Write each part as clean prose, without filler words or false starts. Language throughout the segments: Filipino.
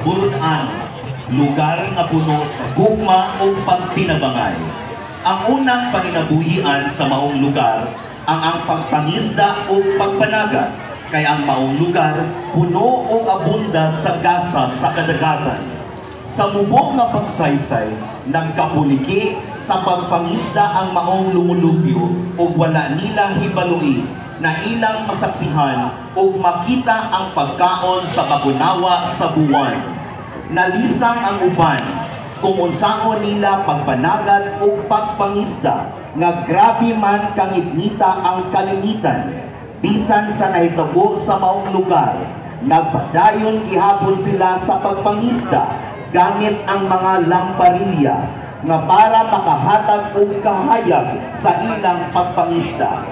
Buludan, lugar nga puno sa gugma o pagtinabangay. Ang unang panginabuhian sa maong lugar ang pagpangisda o pagpanagat, kay ang maong lugar puno o abunda sa gasa sa kadagatan. Sa mubok nga pagsaysay, nagkapuliki sa pagpangisda ang maong lumulupyo o wala nila hibalui na ilang masaksihan o makita ang pagkaon sa bagunawa sa buwan. Nalisang ang uban kung unsaon nila pagpanagat o pagpangisda nga grabe man kangignita ang kalimitan. Bisan sa nahitabo sa maong lugar, nagpadayon gihapon sila sa pagpangisda gamit ang mga lamparilla nga para makahatag og kahayag sa ilang pagpangisda.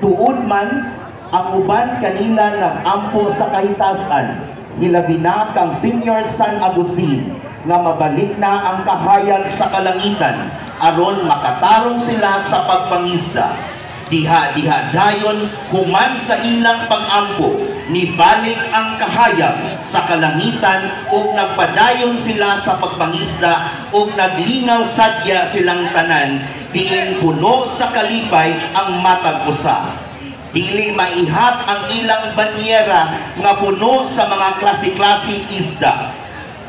Tuod man ang uban kanila nagampo sa kahitasan, hilabi na kang Senior San Agustin nga mabalik na ang kahayag sa kalangitan aron makatarong sila sa pagpangisda. Diha dayon human sa ilang pag-ampo nibalik ang kahayag sa kalangitan ug nagpadayon sila sa pagpangisda ug naglingaw sadya silang tanan diin puno sa kalipay ang matag usa. Dili maihap ang ilang banyera nga puno sa mga klase-klaseng isda.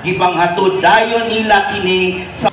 Gipanghatod dayon nila kini sa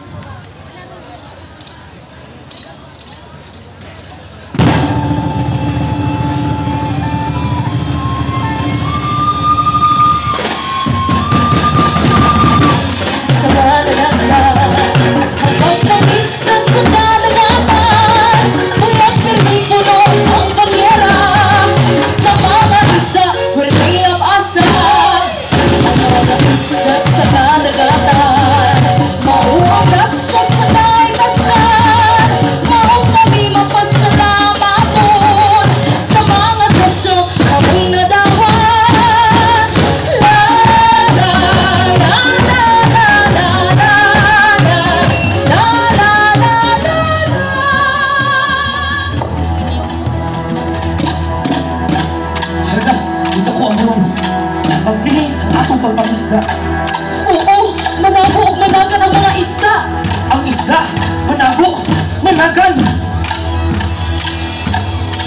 Oo, manago ug managan ang mga isda. Ang isda, manago, managan.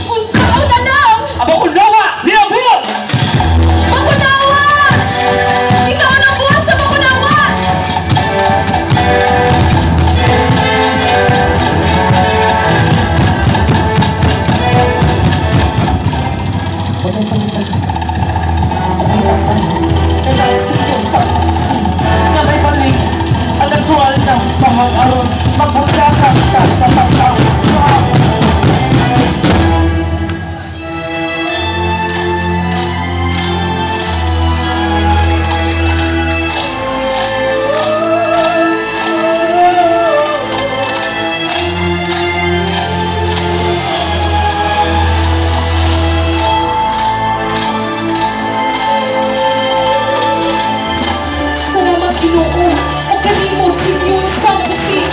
Unsaon na lang? Aba kunawa, nilabuan! Bakunawa! Ikaw ang buwan sa bakunawa! Pagkakalitan sa ayasan na sino sa Agustin na may balik ang nagsual ng mahal-aron magbutsakan ka sa pagkawis mo. Ginoo, o kanimo Senyor San Agustin,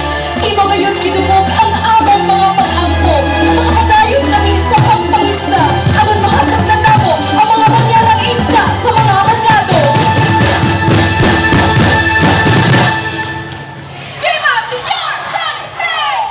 imo gayon gidumog ang among mga pag-ampo. Makapadayon kami sa pagpangisda, aron mahatag na namo ang mga mangyalang isda sa mga hangado. Viva Senyor San Agustin!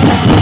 Thank you.